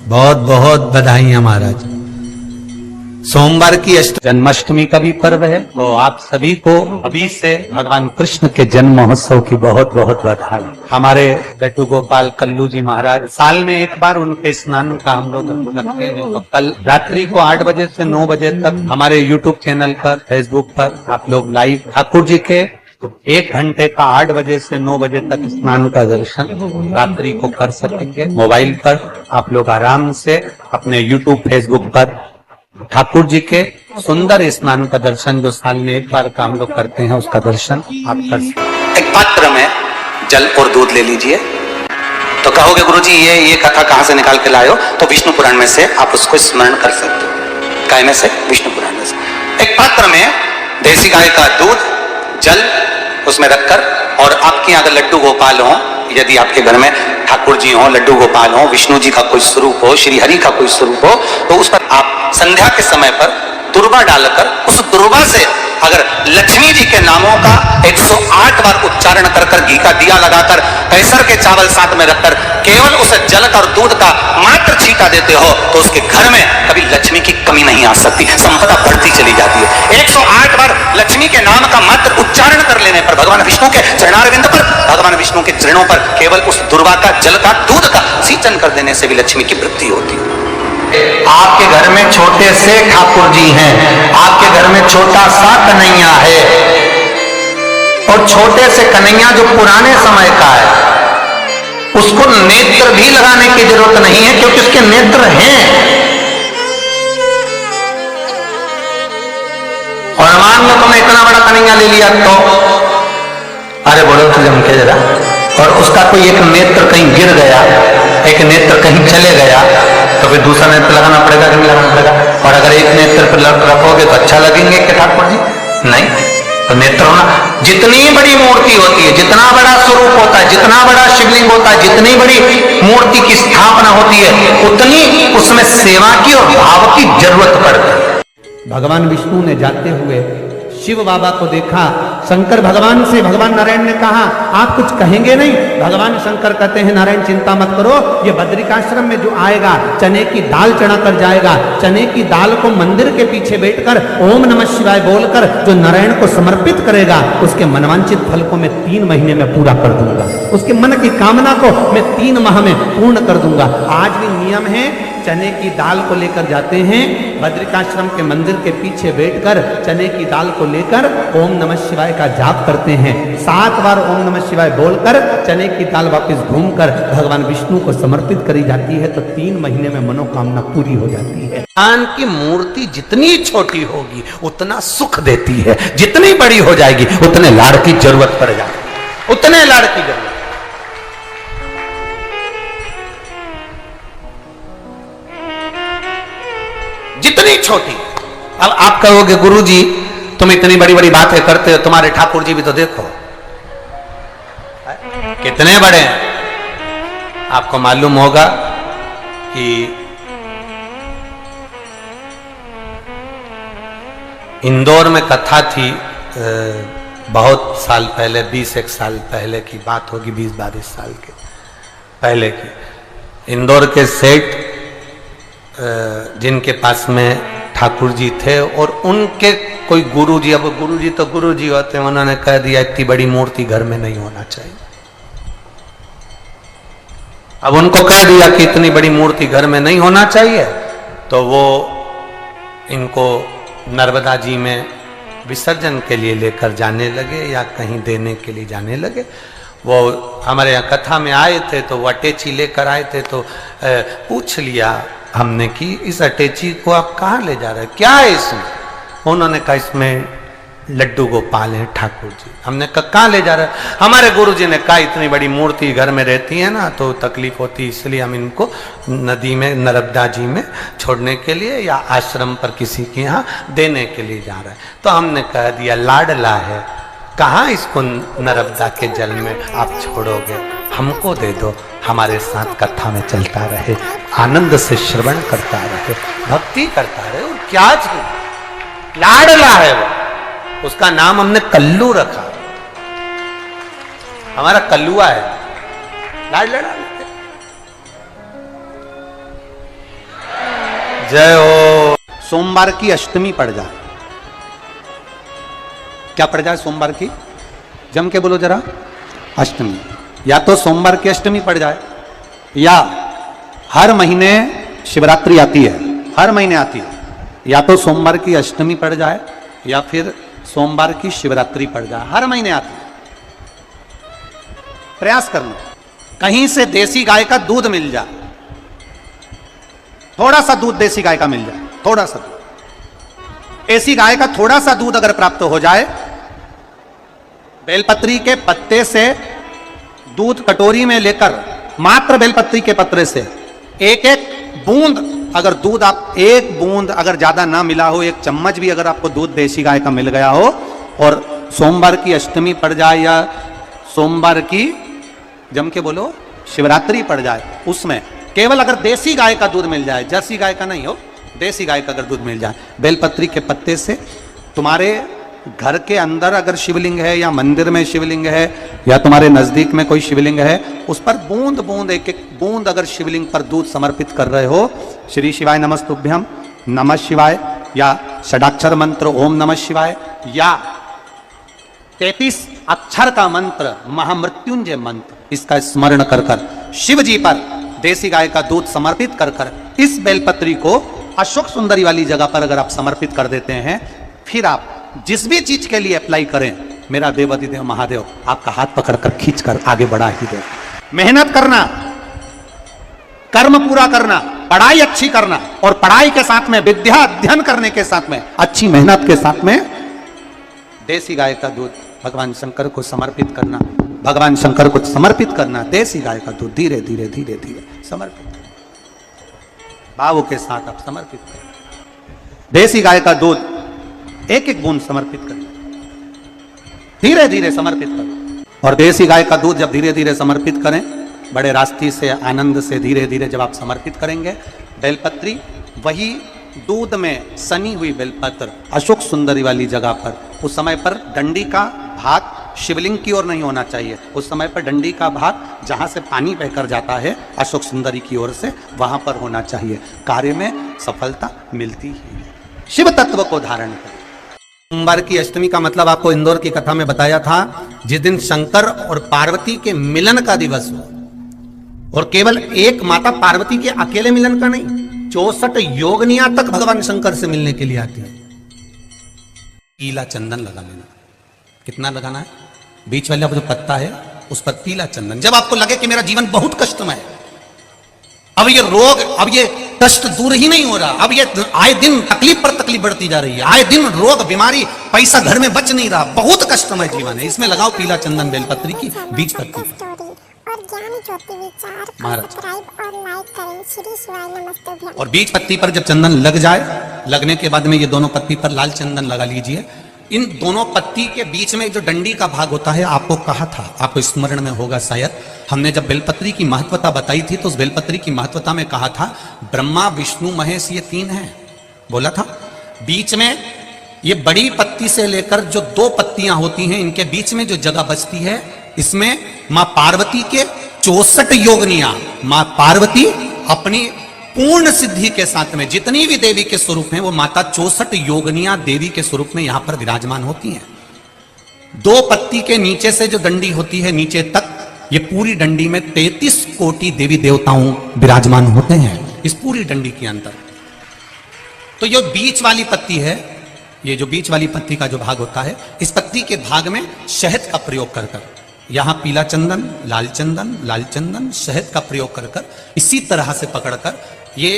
बहुत बहुत बधाइयां महाराज। सोमवार की जन्माष्टमी का भी पर्व है, तो आप सभी को अभी से भगवान कृष्ण के जन्म महोत्सव की बहुत बहुत बधाई। हमारे लड्डू गोपाल कल्लू जी महाराज साल में एक बार उनके स्नान का हम लोग करते हैं। तो कल रात्रि को 8 बजे से 9 बजे तक हमारे YouTube चैनल पर, फेसबुक पर आप लोग लाइव ठाकुर जी के 1 घंटे का 8 बजे से 9 बजे तक स्नान का दर्शन रात्रि को कर सकेंगे। मोबाइल पर आप लोग आराम से अपने YouTube, फेसबुक पर ठाकुर जी के सुंदर स्नान का दर्शन, जो साल में एक बार का हम लोग करते हैं, उसका दर्शन आप कर सकते। एक पात्र में जल और दूध ले लीजिए। तो कहोगे गुरुजी ये कथा कहां से निकाल के लाए हो? तो विष्णु पुराण में से आप उसको स्मरण कर सकते हो। काय में से? विष्णु पुराण में से। एक पात्र में देसी गाय का दूध, जल उसमें रखकर, और आपके यहाँ अगर लड्डू गोपाल हो, यदि आपके घर में ठाकुर जी हो, लड्डू गोपाल हो, विष्णु जी का कोई स्वरूप हो, श्री हरि का कोई स्वरूप हो, तो उस पर आप संध्या के समय पर दुर्वा डालकर उस दुर्वा से अगर लक्ष्मी जी के नामों का 108 बार उच्चारण कर कर, घी का दिया लगाकर, कैसर के चावल साथ में रखकर केवल उस जल और दूध का मात्र छींटा देते हो, तो उसके घर में कभी लक्ष्मी की कमी नहीं आ सकती, संपदा बढ़ती चली जाती है। 108 बार लक्ष्मी के नाम का मात्र उच्चारण कर लेने पर भगवान विष्णु के चरणारविंद पर, भगवान विष्णु के चरणों पर केवल उस दुर्वा का, जल का, दूध का सिंचन कर देने से भी लक्ष्मी की वृद्धि होती है। आपके घर में छोटे से ठाकुर जी हैं, आपके घर में छोटा सा कन्हैया है, और छोटे से कन्हैया जो पुराने समय का है, उसको नेत्र भी लगाने की जरूरत नहीं है, क्योंकि उसके नेत्र हैं। और मान लो तुमने इतना बड़ा कन्हैया ले लिया, तो अरे बोलो तो जम के जरा, और उसका कोई एक नेत्र कहीं गिर गया, एक नेत्र कहीं चले गया, तो फिर दूसरा नेत्र लगाना पड़ेगा कि नहीं लगाना पड़ेगा? और अगर एक नेत्र पर रखोगे तो अच्छा लगेंगे कि ठाकुर जी? नहीं। तो नेत्र होना, जितनी बड़ी मूर्ति होती है, जितना बड़ा स्वरूप होता है, जितना बड़ा शिवलिंग होता है, जितनी बड़ी मूर्ति की स्थापना होती है, उतनी उसमें सेवा की और भाव की जरूरत पड़ती है। भगवान विष्णु ने जाते हुए शिव बाबा को देखा। शंकर भगवान से, भगवान नारायण ने कहा आप कुछ कहेंगे नहीं? भगवान शंकर कहते हैं नारायण चिंता मत करो, ये बद्रिकाश्रम में जो आएगा चने की दाल चढ़ा कर जाएगा, चने की दाल को मंदिर के पीछे बैठकर ओम नमः शिवाय बोलकर जो नारायण को समर्पित करेगा, उसके मनवांचित फल को मैं 3 महीने में पूरा कर दूंगा, उसके मन की कामना को मैं 3 माह में पूर्ण कर दूंगा। आज भी नियम है, चने की दाल को लेकर जाते हैं, बद्रिकाश्रम के मंदिर के पीछे बैठकर चने की दाल को लेकर ओम नमः शिवाय का जाप करते हैं। 7 बार ओम नमः शिवाय बोलकर चने की दाल वापस घूमकर भगवान विष्णु को समर्पित करी जाती है, तो 3 महीने में मनोकामना पूरी हो जाती है। भगवान की मूर्ति जितनी छोटी होगी उतना सुख देती है, जितनी बड़ी हो जाएगी उतने लाड़ की जरूरत पड़ जाएगी, उतने लाड़ की जरूरत। जितनी छोटी। अब आप कहोगे गुरुजी तुम इतनी बड़ी बड़ी बातें करते हो, तुम्हारे ठाकुर जी भी तो देखो कितने बड़े हैं। आपको मालूम होगा कि इंदौर में कथा थी, बहुत साल पहले, 20-1 साल पहले की बात होगी, 20-22 साल के पहले की। इंदौर के सेठ जिनके पास में ठाकुर जी थे, और उनके कोई गुरुजी, अब गुरुजी तो गुरुजी होते हैं, उन्होंने कह दिया इतनी बड़ी मूर्ति घर में नहीं होना चाहिए। अब उनको कह दिया कि इतनी बड़ी मूर्ति घर में नहीं होना चाहिए, तो वो इनको नर्मदा जी में विसर्जन के लिए लेकर जाने लगे या कहीं देने के लिए जाने लगे। वो हमारे यहाँ कथा में आए थे, तो वो अटैची लेकर आए थे, तो पूछ लिया हमने कि इस अटैची को आप कहाँ ले जा रहे हैं, क्या है इसमें? उन्होंने कहा इसमें लड्डू गोपाल है ठाकुर जी। हमने कहा कहाँ ले जा रहे हैं? हमारे गुरुजी ने कहा इतनी बड़ी मूर्ति घर में रहती है ना, तो तकलीफ होती है, इसलिए हम इनको नदी में, नर्मदा जी में छोड़ने के लिए या आश्रम पर किसी के यहाँ देने के लिए जा रहे हैं। तो हमने कह दिया लाडला है, कहाँ इसको नर्मदा के जल में आप छोड़ोगे, हमको दे दो, हमारे साथ कथा में चलता रहे, आनंद से श्रवण करता रहे, भक्ति करता रहे। और क्या लाडला है वो, उसका नाम हमने कल्लू रखा, हमारा कल्लुआ है, लाडला। जय हो। सोमवार की अष्टमी पड़ जाए, क्या पड़ जाए सोमवार की? जम के बोलो जरा, अष्टमी। या तो सोमवार की अष्टमी पड़ जाए, या हर महीने शिवरात्रि आती है, हर महीने आती है, या तो सोमवार की अष्टमी पड़ जाए या फिर सोमवार की शिवरात्रि पड़ जाए, हर महीने आती है। प्रयास करना कहीं से देसी गाय का दूध मिल जाए, थोड़ा सा दूध देसी गाय का मिल जाए, थोड़ा सा दूध। ऐसी गाय का थोड़ा सा दूध अगर प्राप्त हो जाए, बेलपत्री के पत्ते से दूध कटोरी में लेकर, मात्र बेलपत्री के पत्ते से एक एक बूंद अगर दूध, आप एक बूंद अगर ज्यादा ना मिला हो, एक चम्मच भी अगर आपको दूध देसी गाय का मिल गया हो, और सोमवार की अष्टमी पड़ जाए या सोमवार की, जम के बोलो, शिवरात्रि पड़ जाए, उसमें केवल अगर देसी गाय का दूध मिल जाए, जर्सी गाय का नहीं हो, देसी गाय का अगर दूध मिल जाए, बेलपत्री के पत्ते से, तुम्हारे घर के अंदर अगर शिवलिंग है या मंदिर में शिवलिंग है या तुम्हारे नजदीक में कोई शिवलिंग है, उस पर बूंद बूंद, एक एक बूंद अगर शिवलिंग पर दूध समर्पित कर रहे हो, श्री शिवाय नमस्तुभ्यम, नमः शिवाय, या षडाक्षर मंत्र ओम नमः शिवाय, या 33 अक्षर का मंत्र महामृत्युंजय मंत्र, इसका स्मरण कर कर शिव जी पर देसी गाय का दूध समर्पित कर कर इस बेलपत्री को अशोक सुंदरी वाली जगह पर अगर आप समर्पित कर देते हैं, फिर आप जिस भी चीज के लिए अप्लाई करें, मेरा देवाधिदेव महादेव आपका हाथ पकड़कर खींचकर आगे बढ़ा ही दे। मेहनत करना, कर्म पूरा करना, पढ़ाई अच्छी करना, और पढ़ाई के साथ में विद्या अध्ययन करने के साथ में अच्छी मेहनत के साथ में देसी गाय का दूध भगवान शंकर को समर्पित करना, भगवान शंकर को समर्पित करना, देसी गाय का दूध धीरे धीरे धीरे धीरे समर्पित, भावों के साथ आप समर्पित करें। देसी गाय का दूध एक एक बूंद समर्पित करें, धीरे धीरे समर्पित करें। और देसी गाय का दूध जब धीरे धीरे समर्पित करें, बड़े रास्ते से, आनंद से धीरे धीरे जब आप समर्पित करेंगे, बेलपत्री वही दूध में सनी हुई बेलपत्र अशोक सुंदरी वाली जगह पर, उस समय पर डंडी का भाग शिवलिंग की ओर नहीं होना चाहिए, उस समय पर डंडी का भाग जहां से पानी बहकर जाता है अशोक सुंदरी की ओर से, वहां पर होना चाहिए। कार्य में सफलता मिलती ही। शिव तत्व को धारण करें। सोमवार की अष्टमी का मतलब आपको इंदौर की कथा में बताया था, जिस दिन शंकर और पार्वती के मिलन का दिवस हो, और केवल एक माता पार्वती के अकेले मिलन का नहीं, 64 योगनियां तक भगवान शंकर से मिलने के लिए आती है। पीला चंदन लगा लेना। कितना लगाना है? बीच वाला जो पत्ता है उस पर पीला चंदन। जब आपको लगे कि मेरा जीवन बहुत कष्टमय है, अब ये रोग, अब ये कष्ट दूर ही नहीं हो रहा, अब ये आए दिन तकलीफ पर तकलीफ बढ़ती जा रही है, आए दिन रोग, बीमारी, पैसा घर में बच नहीं रहा, बहुत कष्टमय जीवन है, इसमें लगाओ पीला चंदन बेलपत्री की बीज पत्ती और बीज पत्ती पर जब चंदन लग जाए, लगने के बाद में ये दोनों पत्ती पर लाल चंदन लगा लीजिए। इन दोनों पत्ती के बीच में जो डंडी का भाग होता है, आपको कहा था, आपको स्मरण में होगा शायद, हमने जब बेलपत्री की महत्वता बताई थी तो उस बेलपत्री की महत्वता में कहा था ब्रह्मा विष्णु महेश ये 3 हैं, बोला था। बीच में ये बड़ी पत्ती से लेकर जो 2 पत्तियां होती हैं, इनके बीच में जो जगह बचती है, इसमें मां पार्वती के 64 योगनियां, मां पार्वती अपनी पूर्ण सिद्धि के साथ में जितनी भी देवी के स्वरूप हैं, वो माता 64 योगनियां देवी के स्वरूप में यहां पर विराजमान होती हैं। 2 पत्ती के नीचे से जो डंडी होती है नीचे तक, ये पूरी डंडी में 33 कोटि देवी देवताओं विराजमान होते हैं इस पूरी डंडी के अंदर। तो ये बीच वाली पत्ती है, ये जो बीच वाली पत्ती का जो भाग होता है, इस पत्ती के भाग में शहद का प्रयोग कर कर, यहां पीला चंदन, लाल चंदन, लाल चंदन, शहद का प्रयोग कर कर, इसी तरह से पकड़कर ये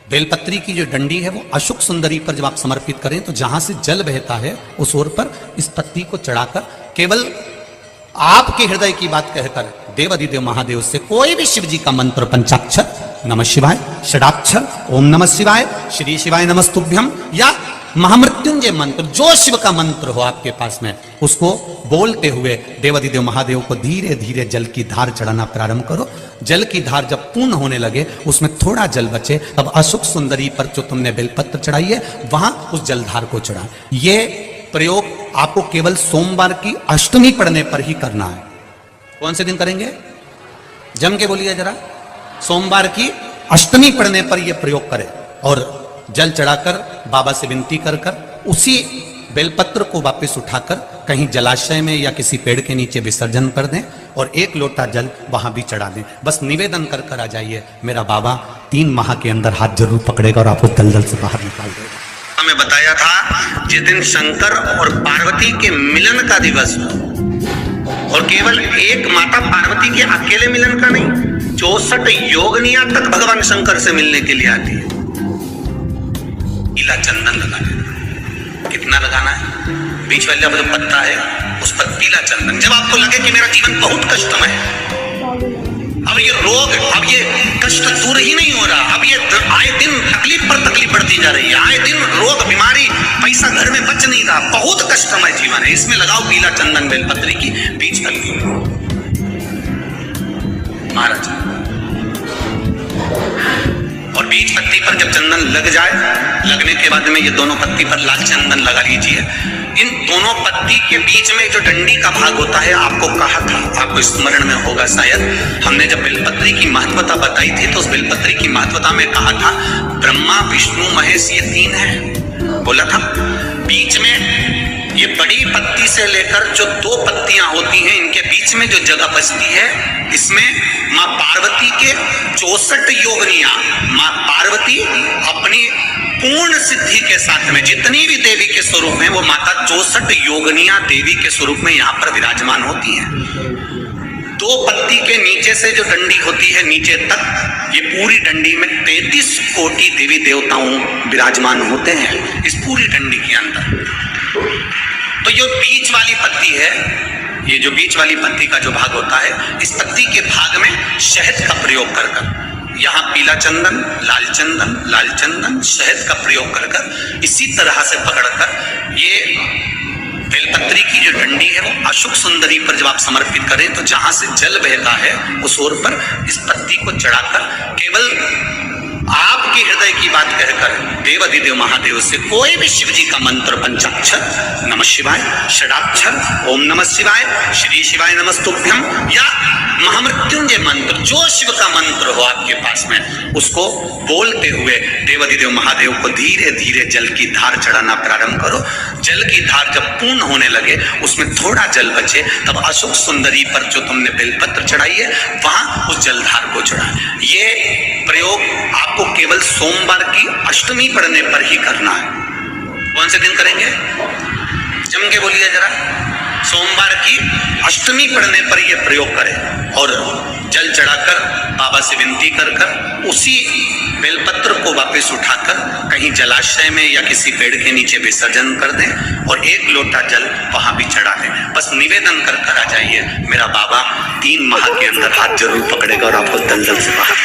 बेलपत्री की जो डंडी है वो अशोक सुंदरी पर जब आप समर्पित करें, तो जहां से जल बहता है उस ओर पर इस पत्ती को चढ़ाकर केवल आपके हृदय की बात कहकर देवाधिदेव महादेव से कोई भी शिव जी का मंत्र, पंचाक्षर नमः शिवाय, षडाक्षर ओम नमः शिवाय, श्री शिवाय नमस्तुभ्यम, या महामृत्युंजय मंत्र, जो शिव का मंत्र हो आपके पास में, उसको बोलते हुए देवाधिदेव महादेव को धीरे धीरे जल की धार चढ़ाना प्रारंभ करो। जल की धार जब पूर्ण होने लगे, उसमें थोड़ा जल बचे, तब अशोक सुंदरी पर जो तुमने बेलपत्र चढ़ाई है, वहां उस जलधार को चढ़ा। ये प्रयोग आपको केवल सोमवार की अष्टमी पढ़ने पर ही करना है। कौन से दिन करेंगे? जम के बोलिए जरा। सोमवार की अष्टमी पढ़ने पर यह प्रयोग करें। और जल चढ़ाकर बाबा से विनती कर कर उसी बेलपत्र को वापस उठाकर कहीं जलाशय में या किसी पेड़ के नीचे विसर्जन कर दें और 1 लोटा जल वहां भी चढ़ा दें। बस निवेदन कर कर आ जाइए, मेरा बाबा 3 माह के अंदर हाथ जरूर पकड़ेगा और आपको दलदल से बाहर निकाल देगा। हमें बताया था जिस दिन शंकर और पार्वती के मिलन का दिवस हो, और केवल एक माता पार्वती के अकेले मिलन का नहीं, 64 योगनियां तक भगवान शंकर से मिलने के लिए आती है। पीला चंदन लगा देना। कितना लगाना है? बीच वाला जो पत्ता है उस पर पीला चंदन। जब आपको लगे कि मेरा जीवन बहुत कष्टमय है, अब ये रोग, अब ये कष्ट दूर ही नहीं हो रहा, अब ये आए दिन तकलीफ पर तकलीफ बढ़ती जा रही है, आए दिन रोग बीमारी, पैसा घर में बच नहीं रहा, बहुत कष्टमय जीवन है, इसमें लगाओ पीला चंदन बेलपत्री की बीच कलगी महाराज। और बीच पत्ती पर जब चंदन लग जाए, लगने के बाद में ये दोनों पत्ती पर लाल चंदन लगा लीजिए। इन दोनों पत्ती के बीच में जो डंडी का भाग होता है, आपको कहा था, आपको स्मरण में होगा शायद, हमने जब बेलपत्री की महत्वता बताई थी तो उस बेलपत्री की महत्वता में कहा था ब्रह्मा विष्णु महेश ये 3 है, बोला था। बीच में ये बड़ी पत्ती से लेकर जो 2 पत्तियां होती हैं, इनके बीच में जो जगह बचती है, इसमें माँ पार्वती के 64 योगनियां, माँ पार्वती अपनी पूर्ण सिद्धि के साथ में जितनी भी देवी के स्वरूप में, वो माता 64 योगनियां देवी के स्वरूप में यहाँ पर विराजमान होती हैं। 2 पत्ती के नीचे से जो डंडी होती है नीचे तक, ये पूरी डंडी में 33 कोटि देवी देवताओं विराजमान होते हैं इस पूरी डंडी के अंदर। तो ये बीच वाली पत्ती है, ये जो बीच वाली पत्ती का जो भाग होता है, इस पत्ती के भाग में शहद का प्रयोग कर कर, यहाँ पीला चंदन, लाल चंदन, शहद का प्रयोग कर कर, इसी तरह से पकड़कर ये बेलपत्री की जो डंडी है वो अशुक सुंदरी पर जब आप समर्पित करें तो जहां से जल बहता है उस ओर पर इस पत्ती को चढ़ाकर केवल आपके हृदय की बात कहकर देवाधिदेव महादेव से कोई भी शिव जी का मंत्र, पंचाक्षर, नमः शिवाय, षडाक्षर, ओम नमः शिवाय, श्री शिवाय नमस्तुभ्यम, या महामृत्युंजय मंत्र, जो शिव का मंत्र हो आपके पास में, उसको बोलते हुए देवाधिदेव महादेव को धीरे धीरे जल की धार चढ़ाना प्रारंभ करो। जल की धार जब पूर्ण होने लगे, उसमें थोड़ा जल बचे, तब अशोक सुंदरी पर जो तुमने बेलपत्र चढ़ाई है वहां उस जलधार को चढ़ा। ये प्रयोग आपको केवल सोमवार की अष्टमी पढ़ने पर ही करना है। कौन से दिन करेंगे? जम के बोलिए जरा। सोमवार की अष्टमी पढ़ने पर यह प्रयोग करें और जल चढ़ाकर बाबा से विनती कर कर उसी बेलपत्र को वापस उठाकर कहीं जलाशय में या किसी पेड़ के नीचे विसर्जन कर दें और 1 लोटा जल वहां भी चढ़ा दें। बस निवेदन कर कर आ जाइए, मेरा बाबा 3 माह के अंदर हाथ जरूर पकड़ेगा और आपको दलदल से बाहर